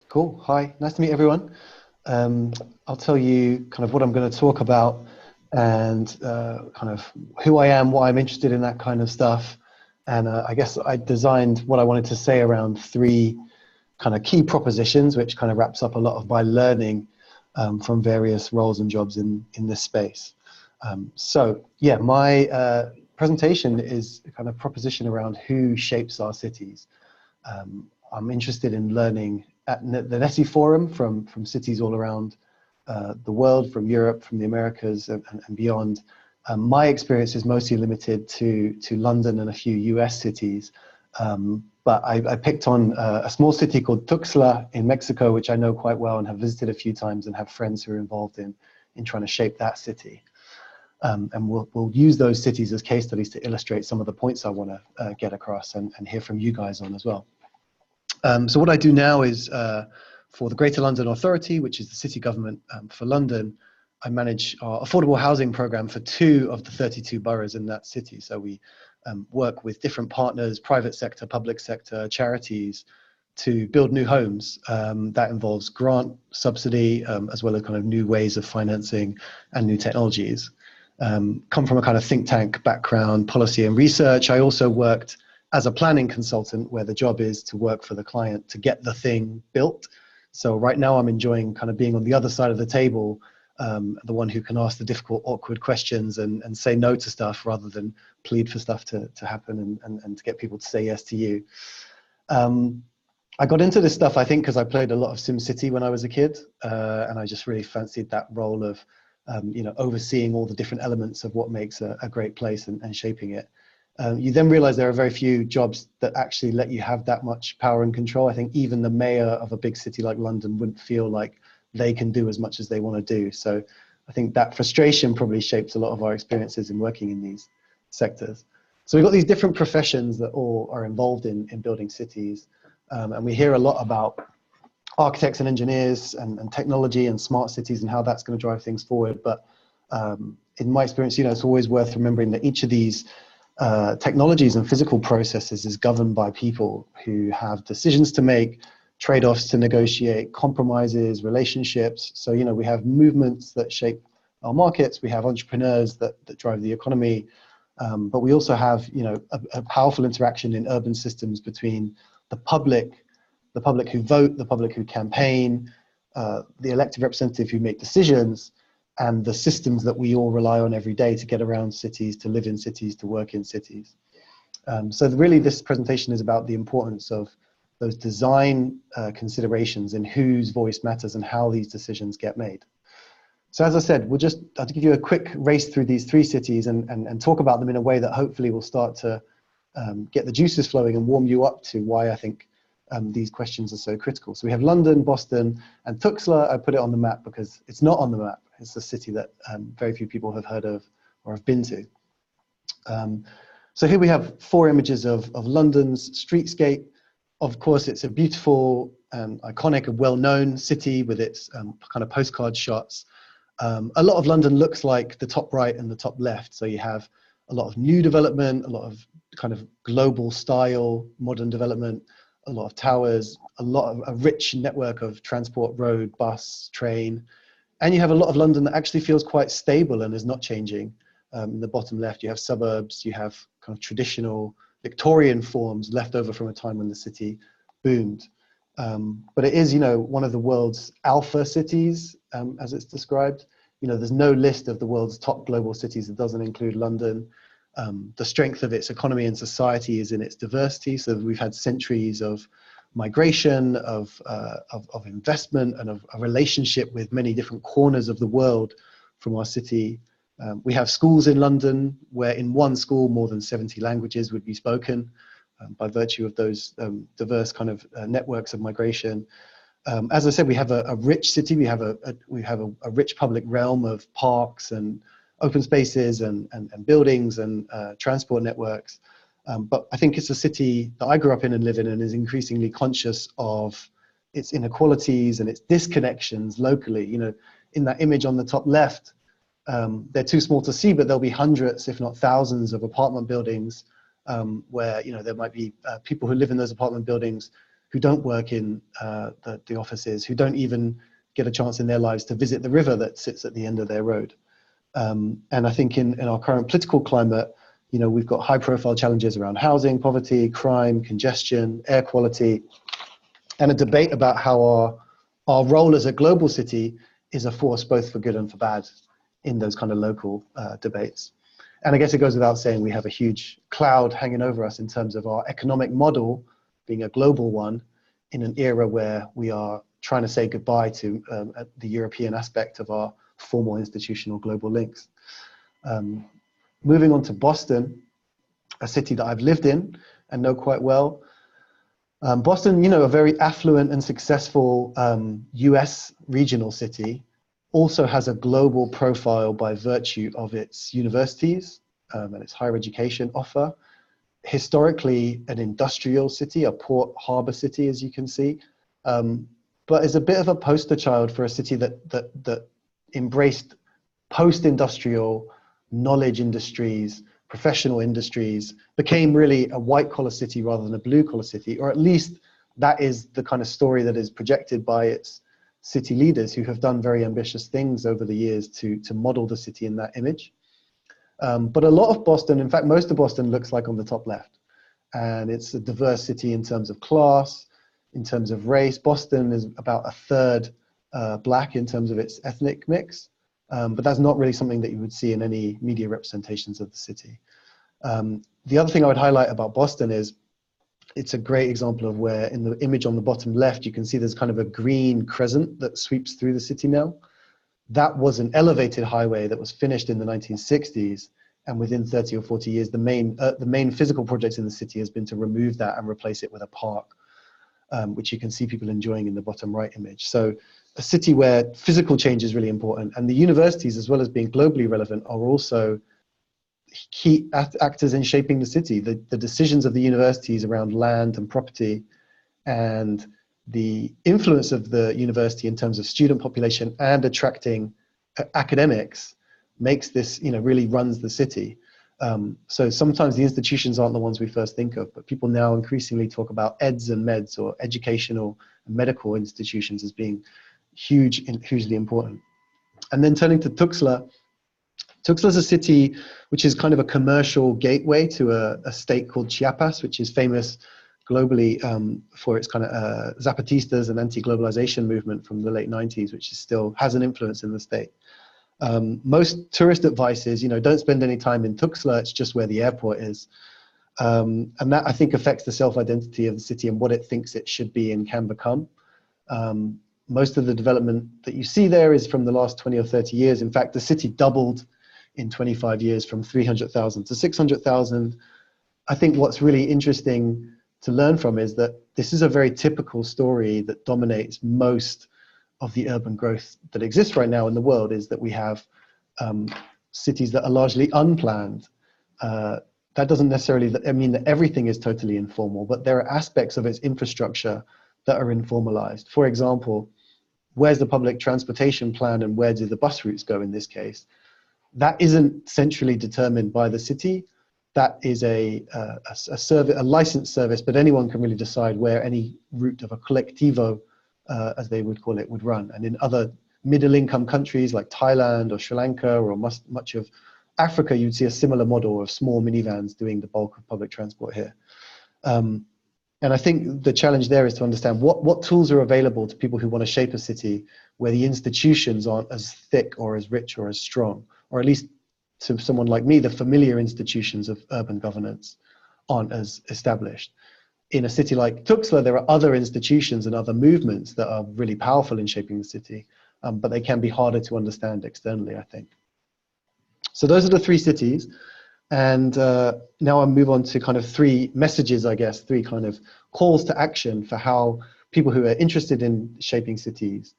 Cool. Hi, nice to meet everyone. Um, I'll tell you kind of what I'm going to talk about and kind of who I am, why I'm interested in that kind of stuff. And I guess I designed what I wanted to say around three kind of key propositions, which kind of wraps up a lot of my learning from various roles and jobs in this space. So my presentation is a kind of proposition around who shapes our cities. I'm interested in learning at the NESI Forum from cities all around the world, from Europe, from the Americas, and beyond. My experience is mostly limited to London and a few US cities, but I picked on a small city called Tuxtla in Mexico, which I know quite well and have visited a few times and have friends who are involved in trying to shape that city. And we'll use those cities as case studies to illustrate some of the points I want to get across and hear from you guys on as well. So what I do now is for the Greater London Authority, which is the city government for London, I manage our affordable housing program for 2 of the 32 boroughs in that city. So we work with different partners, private sector, public sector, charities, to build new homes. That involves grant, subsidy, as well as kind of new ways of financing and new technologies. Come from a kind of think tank background, policy and research. I also worked as a planning consultant, where the job is to work for the client to get the thing built. So right now I'm enjoying kind of being on the other side of the table, the one who can ask the difficult, awkward questions and say no to stuff rather than plead for stuff to happen and to get people to say yes to you. I got into this stuff, I think, because I played a lot of SimCity when I was a kid, and I just really fancied that role of overseeing all the different elements of what makes a great place and shaping it. You then realize there are very few jobs that actually let you have that much power and control. I think even the mayor of a big city like London wouldn't feel like they can do as much as they want to do. So I think that frustration probably shapes a lot of our experiences in working in these sectors. So we've got these different professions that all are involved in building cities. And we hear a lot about architects and engineers and technology and smart cities and how that's going to drive things forward. But in my experience, it's always worth remembering that each of these technologies and physical processes is governed by people who have decisions to make, trade-offs to negotiate, compromises, relationships. So, we have movements that shape our markets, we have entrepreneurs that drive the economy, but we also have, a powerful interaction in urban systems between the public who vote, the public who campaign, the elected representative who make decisions, and the systems that we all rely on every day to get around cities, to live in cities, to work in cities. So really this presentation is about the importance of those design considerations and whose voice matters and how these decisions get made. So as I said, I'll give you a quick race through these 3 cities and talk about them in a way that hopefully will start to get the juices flowing and warm you up to why I think these questions are so critical. So we have London, Boston, and Tuxtla. I put it on the map because it's not on the map. It's a city that very few people have heard of or have been to. So here we have 4 images of London's streetscape. Of course, it's a beautiful, iconic, and well-known city with its kind of postcard shots. A lot of London looks like the top right and the top left. So you have a lot of new development, a lot of kind of global style, modern development, a lot of towers, a rich network of transport, road, bus, train. And you have a lot of London that actually feels quite stable and is not changing. In the bottom left, you have suburbs, you have kind of traditional Victorian forms left over from a time when the city boomed. But it is, one of the world's alpha cities, as it's described. There's no list of the world's top global cities that doesn't include London. The strength of its economy and society is in its diversity. So we've had centuries of migration, of investment, and of a relationship with many different corners of the world from our city. We have schools in London where in one school more than 70 languages would be spoken by virtue of those diverse kind of networks of migration. As I said, we have a rich city. We have a rich public realm of parks and open spaces and buildings and transport networks. But I think it's a city that I grew up in and live in and is increasingly conscious of its inequalities and its disconnections locally. In that image on the top left, they're too small to see, but there'll be hundreds, if not thousands, of apartment buildings where there might be people who live in those apartment buildings who don't work in the offices, who don't even get a chance in their lives to visit the river that sits at the end of their road. And I think in our current political climate, we've got high profile challenges around housing, poverty, crime, congestion, air quality, and a debate about how our role as a global city is a force both for good and for bad in those kind of local debates. And I guess it goes without saying we have a huge cloud hanging over us in terms of our economic model being a global one in an era where we are trying to say goodbye to the European aspect of our formal institutional global links. Moving on to Boston, a city that I've lived in and know quite well. Boston, a very affluent and successful US regional city, also has a global profile by virtue of its universities and its higher education offer. Historically, an industrial city, a port harbor city, as you can see, but is a bit of a poster child for a city that embraced post-industrial knowledge industries, professional industries, became really a white-collar city rather than a blue-collar city, or at least that is the kind of story that is projected by its city leaders, who have done very ambitious things over the years to model the city in that image. But a lot of Boston, in fact, most of Boston looks like on the top left. And it's a diverse city in terms of class, in terms of race. Boston is about a third black in terms of its ethnic mix. But that's not really something that you would see in any media representations of the city. The other thing I would highlight about Boston is it's a great example of where in the image on the bottom left, you can see there's kind of a green crescent that sweeps through the city now. That was an elevated highway that was finished in the 1960s. And within 30 or 40 years, the main physical project in the city has been to remove that and replace it with a park, which you can see people enjoying in the bottom right image. So a city where physical change is really important. And the universities, as well as being globally relevant, are also key actors in shaping the city. The decisions of the universities around land and property and the influence of the university in terms of student population and attracting academics makes this, really runs the city. So sometimes the institutions aren't the ones we first think of, but people now increasingly talk about eds and meds, or educational and medical institutions, as being hugely important. And then turning to Tuxtla, Tuxtla is a city which is kind of a commercial gateway to a state called Chiapas, which is famous globally for its kind of Zapatistas and anti-globalization movement from the late 90s, which still has an influence in the state. Most tourist advice is, don't spend any time in Tuxtla, it's just where the airport is. And that, I think, affects the self-identity of the city and what it thinks it should be and can become. Most of the development that you see there is from the last 20 or 30 years. In fact, the city doubled in 25 years from 300,000 to 600,000. I think what's really interesting to learn from is that this is a very typical story that dominates most of the urban growth that exists right now in the world, is that we have cities that are largely unplanned. That doesn't necessarily mean that everything is totally informal, but there are aspects of its infrastructure that are informalized. For example, where's the public transportation plan and where do the bus routes go in this case? That isn't centrally determined by the city. That is a licensed service, but anyone can really decide where any route of a collectivo, as they would call it, would run. And in other middle-income countries like Thailand or Sri Lanka or much of Africa, you'd see a similar model of small minivans doing the bulk of public transport here. And I think the challenge there is to understand what tools are available to people who want to shape a city where the institutions aren't as thick or as rich or as strong, or at least to someone like me, the familiar institutions of urban governance aren't as established. In a city like Tuxtla, there are other institutions and other movements that are really powerful in shaping the city, but they can be harder to understand externally, I think. So those are the three cities. And now I'll move on to kind of three messages, I guess, three kind of calls to action for how people who are interested in shaping cities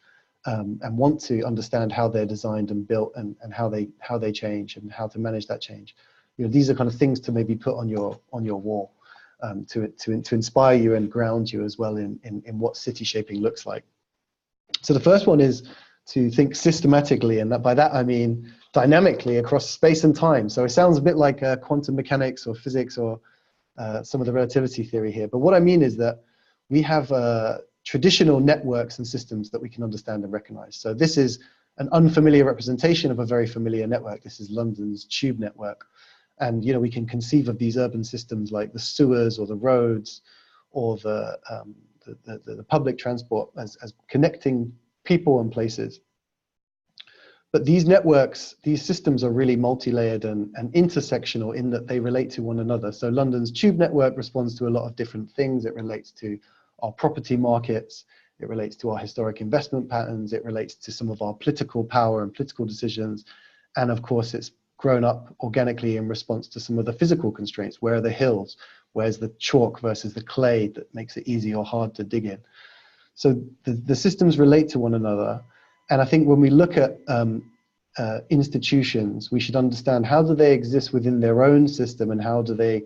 and want to understand how they're designed and built and how they change and how to manage that change. These are kind of things to maybe put on your wall to inspire you and ground you as well in what city shaping looks like. So the first one is to think systematically, and by that I mean dynamically across space and time. So it sounds a bit like quantum mechanics or physics or some of the relativity theory here. But what I mean is that we have traditional networks and systems that we can understand and recognize. So this is an unfamiliar representation of a very familiar network. This is London's tube network. And we can conceive of these urban systems like the sewers or the roads or the public transport as connecting people and places. But these networks, these systems are really multi-layered and intersectional in that they relate to one another. So London's tube network responds to a lot of different things. It relates to our property markets. It relates to our historic investment patterns. It relates to some of our political power and political decisions. And of course, it's grown up organically in response to some of the physical constraints. Where are the hills? Where's the chalk versus the clay that makes it easy or hard to dig in? So the systems relate to one another. And I think when we look at institutions, we should understand how do they exist within their own system and how do they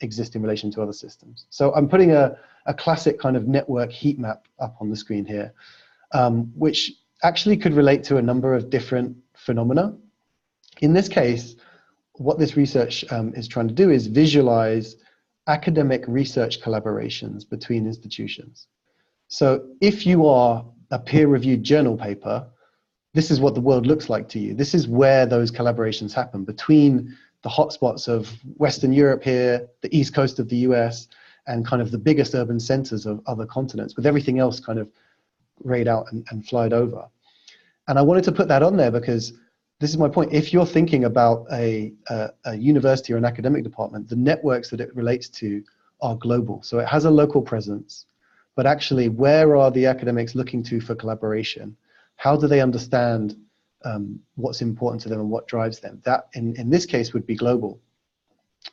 exist in relation to other systems. So I'm putting a classic kind of network heat map up on the screen here, which actually could relate to a number of different phenomena. In this case, what this research is trying to do is visualize academic research collaborations between institutions. So if you are a peer-reviewed journal paper, this is what the world looks like to you. This is where those collaborations happen between the hotspots of Western Europe here, the East Coast of the US, and kind of the biggest urban centers of other continents, with everything else kind of rayed out and flied over. And I wanted to put that on there because this is my point. If you're thinking about a university or an academic department, the networks that it relates to are global. So it has a local presence. But actually, where are the academics looking to for collaboration? How do they understand what's important to them and what drives them? That, in this case, would be global.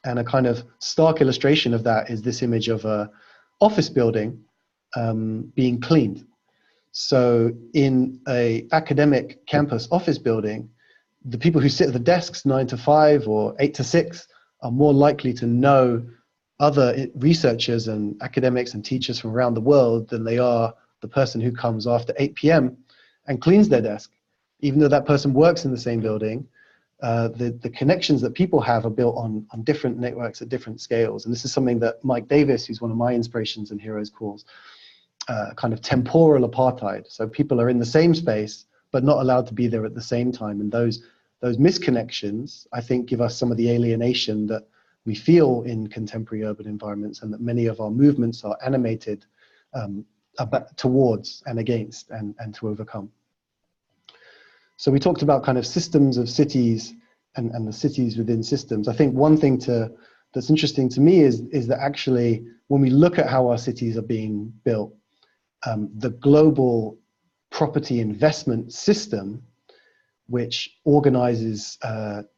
And a kind of stark illustration of that is this image of an office building being cleaned. So in an academic campus office building, the people who sit at the desks 9 to 5 or 8 to 6 are more likely to know other researchers and academics and teachers from around the world than they are the person who comes after 8 p.m. and cleans their desk. Even though that person works in the same building, the connections that people have are built on different networks at different scales. And this is something that Mike Davis, who's one of my inspirations and heroes, calls kind of temporal apartheid. So people are in the same space, but not allowed to be there at the same time. And those misconnections, I think, give us some of the alienation that we feel in contemporary urban environments, and that many of our movements are animated towards and against and to overcome. So we talked about kind of systems of cities and the cities within systems. I think one thing that's interesting to me is that actually when we look at how our cities are being built, the global property investment system, which organizes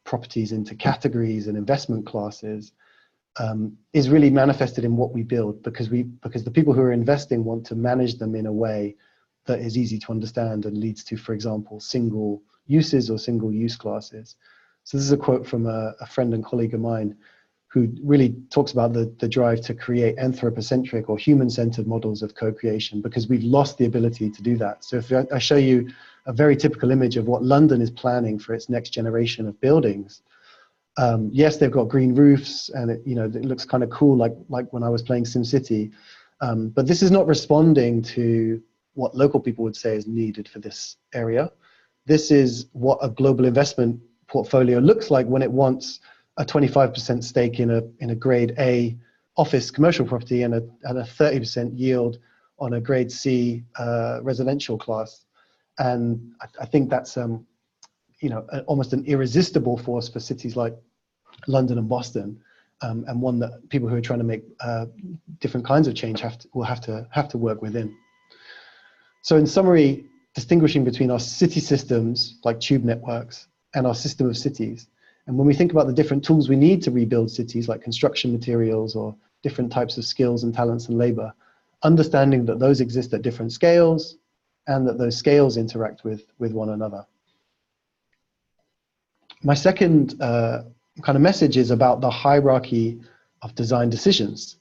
properties into categories and investment classes, is really manifested in what we build, because the people who are investing want to manage them in a way that is easy to understand and leads to, for example, single uses or single use classes. So this is a quote from a friend and colleague of mine who really talks about the drive to create anthropocentric or human-centered models of co-creation, because we've lost the ability to do that. So if I show you a very typical image of what London is planning for its next generation of buildings, yes, they've got green roofs and it looks kind of cool, like when I was playing SimCity, but this is not responding to what local people would say is needed for this area. This is what a global investment portfolio looks like when it wants a 25% stake in a grade A office commercial property and a 30% yield on a grade C residential class. And I think that's almost an irresistible force for cities like London and Boston, and one that people who are trying to make different kinds of change will have to work within. So in summary, distinguishing between our city systems like tube networks and our system of cities. And when we think about the different tools we need to rebuild cities, like construction materials or different types of skills and talents and labor, understanding that those exist at different scales and that those scales interact with one another. My second kind of message is about the hierarchy of design decisions.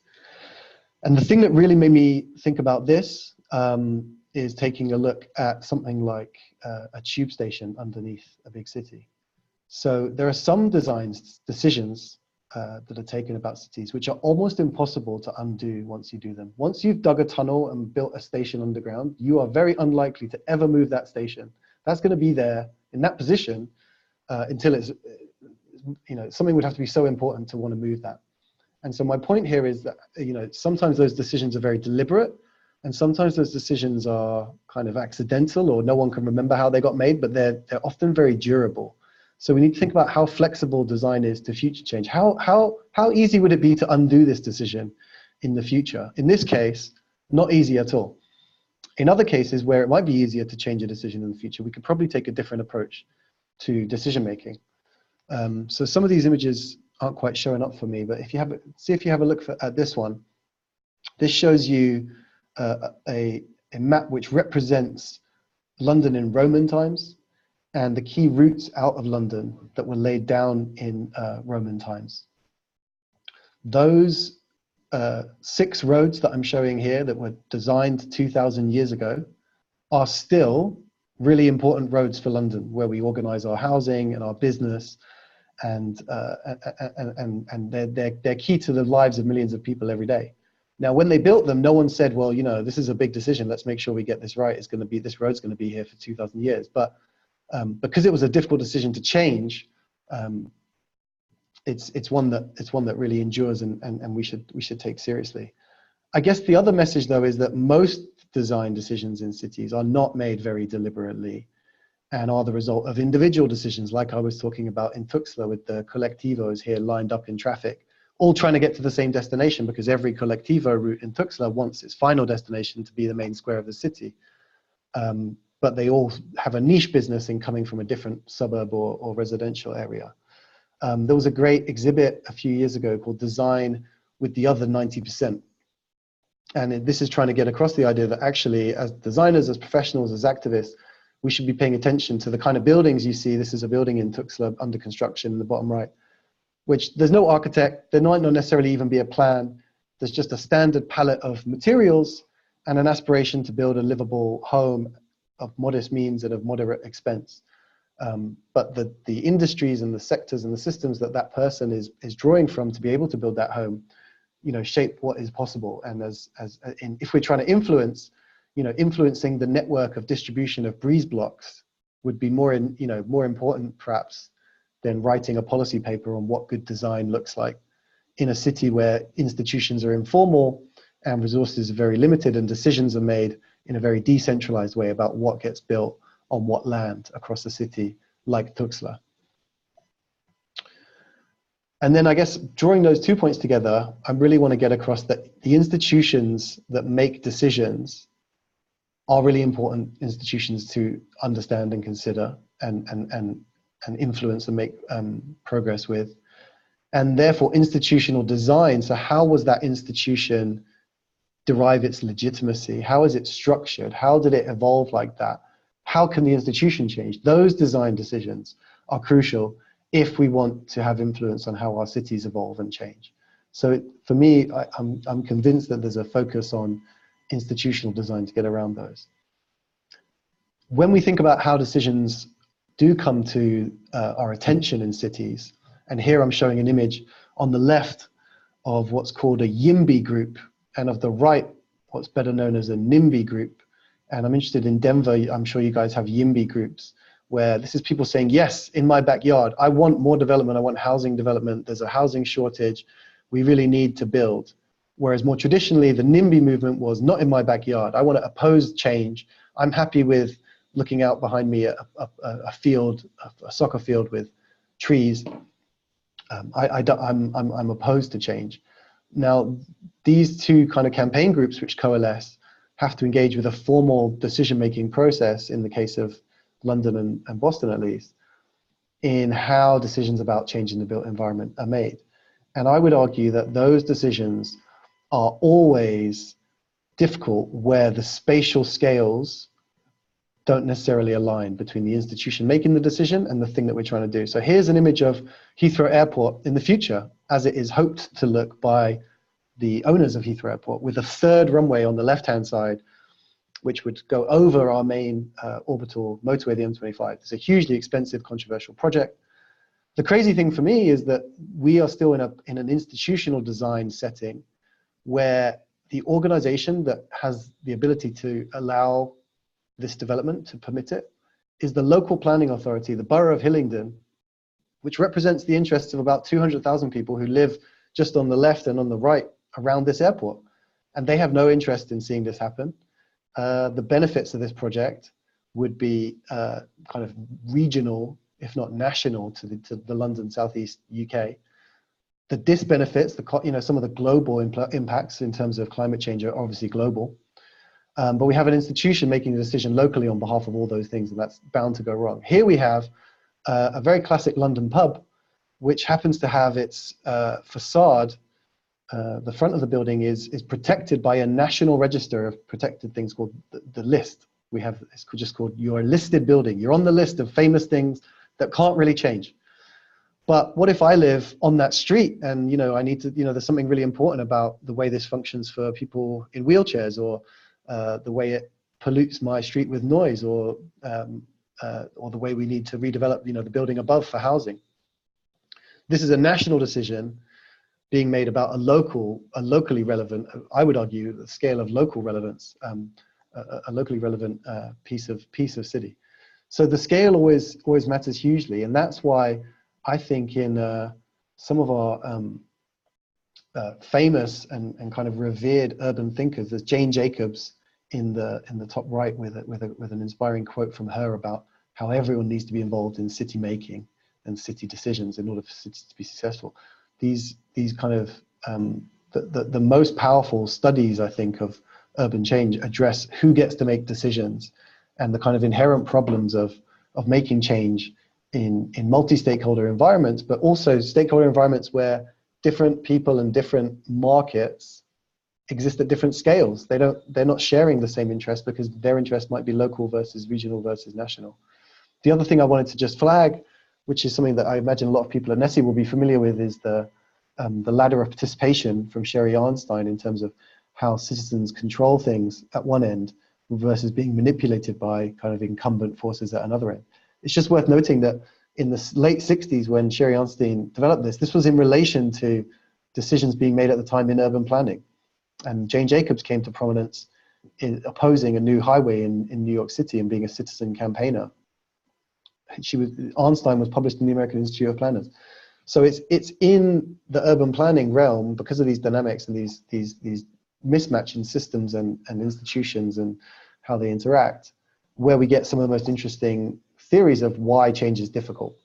And the thing that really made me think about this is taking a look at something like a tube station underneath a big city. So there are some design decisions that are taken about cities, which are almost impossible to undo once you do them. Once you've dug a tunnel and built a station underground, you are very unlikely to ever move that station. That's going to be there in that position until it's, something would have to be so important to want to move that. And so my point here is that, sometimes those decisions are very deliberate, and sometimes those decisions are kind of accidental, or no one can remember how they got made, but they're often very durable. So we need to think about how flexible design is to future change. How easy would it be to undo this decision in the future? In this case, not easy at all. In other cases where it might be easier to change a decision in the future, we could probably take a different approach to decision making. So some of these images aren't quite showing up for me, but if you have a look at this one, this shows you a map which represents London in Roman times and the key routes out of London that were laid down in Roman times. Those 6 roads that I'm showing here that were designed 2,000 years ago are still really important roads for London, where we organize our housing and our business, and they're key to the lives of millions of people every day. Now, when they built them, no one said, well, this is a big decision. Let's make sure we get this right. This road's going to be here for 2,000 years. But because it was a difficult decision to change, it's one that really endures and we should take seriously. I guess the other message, though, is that most design decisions in cities are not made very deliberately and are the result of individual decisions, like I was talking about in Tuxtla with the colectivos here lined up in traffic, all trying to get to the same destination, because every colectivo route in Tuxtla wants its final destination to be the main square of the city. But they all have a niche business in coming from a different suburb or residential area. There was a great exhibit a few years ago called Design with the Other 90%. And this is trying to get across the idea that actually, as designers, as professionals, as activists, we should be paying attention to the kind of buildings you see. This is a building in Tuxtla under construction in the bottom right, which there's no architect, there might not necessarily even be a plan. There's just a standard palette of materials and an aspiration to build a livable home of modest means and of moderate expense. But the industries and the sectors and the systems that person is drawing from to be able to build that home, shape what is possible. And if we're trying to influence, influencing the network of distribution of breeze blocks would be more important perhaps than writing a policy paper on what good design looks like in a city where institutions are informal and resources are very limited and decisions are made in a very decentralized way about what gets built on what land across the city, like Tuxtla. And then I guess drawing those 2 points together, I really want to get across that the institutions that make decisions are really important institutions to understand and consider and influence and make progress with. And therefore institutional design, so how was that institution derive its legitimacy? How is it structured? How did it evolve like that? How can the institution change? Those design decisions are crucial if we want to have influence on how our cities evolve and change. So for me, I'm convinced that there's a focus on institutional design to get around those. When we think about how decisions do come to our attention in cities, and here I'm showing an image on the left of what's called a YIMBY group, and of the right, what's better known as a NIMBY group. And I'm interested in Denver, I'm sure you guys have YIMBY groups, where this is people saying, yes, in my backyard, I want more development, I want housing development, there's a housing shortage, we really need to build. Whereas more traditionally, the NIMBY movement was not in my backyard, I want to oppose change, I'm happy with looking out behind me a field, a soccer field with trees. I'm opposed to change. Now, these two kind of campaign groups which coalesce have to engage with a formal decision-making process, in the case of London and Boston at least, in how decisions about changing the built environment are made. And I would argue that those decisions are always difficult where the spatial scales don't necessarily align between the institution making the decision and the thing that we're trying to do. So here's an image of Heathrow Airport in the future, as it is hoped to look by the owners of Heathrow Airport, with a third runway on the left-hand side, which would go over our main orbital motorway, the M25. It's a hugely expensive, controversial project. The crazy thing for me is that we are still in an institutional design setting where the organization that has the ability to allow this development, to permit it, is the local planning authority, the borough of Hillingdon, which represents the interests of about 200,000 people who live just on the left and on the right around this airport. And they have no interest in seeing this happen. The benefits of this project would be kind of regional, if not national, to the London Southeast UK. The disbenefits, some of the global impacts in terms of climate change are obviously global. But we have an institution making a decision locally on behalf of all those things, and that's bound to go wrong. Here we have a very classic London pub, which happens to have its facade. The front of the building is protected by a national register of protected things called the list. We have, it's just called, you're a listed building. You're on the list of famous things that can't really change. But what if I live on that street and, I need to, there's something really important about the way this functions for people in wheelchairs, or the way it pollutes my street with noise, or the way we need to redevelop, the building above for housing. This is a national decision being made about a locally relevant, I would argue, the scale of local relevance, a locally relevant piece of city. So the scale always matters hugely, and that's why I think in some of our famous and kind of revered urban thinkers, there's Jane Jacobs in the top right with an inspiring quote from her about how everyone needs to be involved in city making and city decisions in order for cities to be successful. These kind of the most powerful studies, I think, of urban change address who gets to make decisions and the kind of inherent problems of making change in multi-stakeholder environments, but also stakeholder environments where different people and different markets exist at different scales. They're not sharing the same interest because their interest might be local versus regional versus national. The other thing I wanted to just flag, which is something that I imagine a lot of people at NESI will be familiar with, is the ladder of participation from Sherry Arnstein in terms of how citizens control things at one end versus being manipulated by kind of incumbent forces at another end. It's just worth noting that in the late 60s, when Sherry Arnstein developed this was in relation to decisions being made at the time in urban planning. And Jane Jacobs came to prominence in opposing a new highway in New York City and being a citizen campaigner. Arnstein was published in the American Institute of Planners. So it's in the urban planning realm, because of these dynamics and these mismatch in systems and institutions and how they interact, where we get some of the most interesting theories of why change is difficult.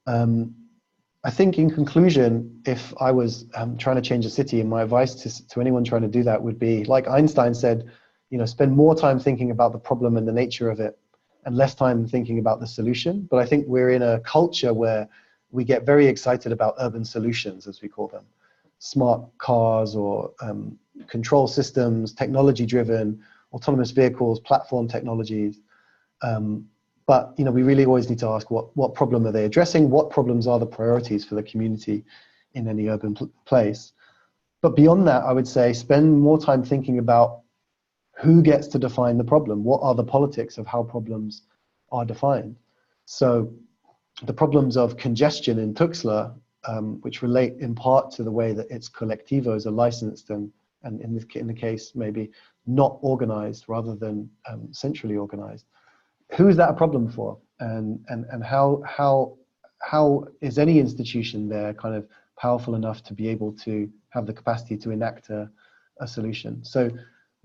I think in conclusion, if I was trying to change a city, and my advice to anyone trying to do that would be, like Einstein said, spend more time thinking about the problem and the nature of it and less time thinking about the solution. But I think we're in a culture where we get very excited about urban solutions, as we call them. Smart cars or control systems, technology-driven, autonomous vehicles, platform technologies. But we really always need to ask what problem are they addressing? What problems are the priorities for the community in any urban place? But beyond that, I would say spend more time thinking about who gets to define the problem. What are the politics of how problems are defined? So the problems of congestion in Tuxtla, which relate in part to the way that its collectivos are licensed and in the case maybe not organized rather than centrally organized. Who is that a problem for? And how is any institution there kind of powerful enough to be able to have the capacity to enact a solution? So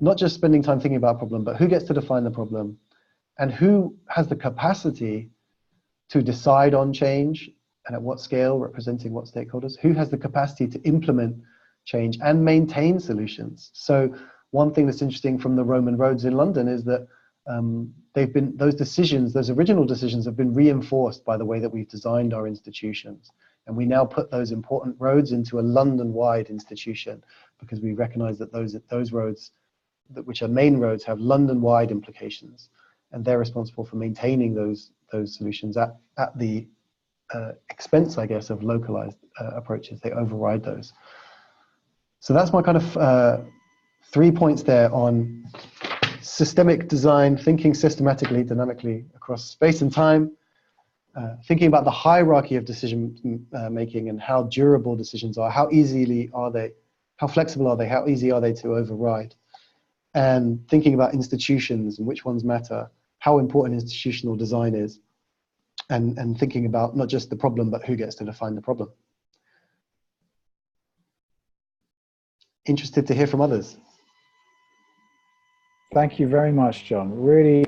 not just spending time thinking about a problem, but who gets to define the problem, and who has the capacity to decide on change and at what scale, representing what stakeholders, who has the capacity to implement change and maintain solutions. So one thing that's interesting from the Roman roads in London is that those original decisions have been reinforced by the way that we've designed our institutions. And we now put those important roads into a London-wide institution because we recognize that those roads, which are main roads, have London-wide implications. And they're responsible for maintaining those solutions at the expense, I guess, of localized approaches. They override those. So that's my kind of 3 points there on systemic design, thinking systematically, dynamically across space and time, thinking about the hierarchy of decision making and how durable decisions are, how easily are they, how flexible are they, how easy are they to override, and thinking about institutions and which ones matter, how important institutional design is, and thinking about not just the problem, but who gets to define the problem. Interested to hear from others. Thank you very much, John. Really,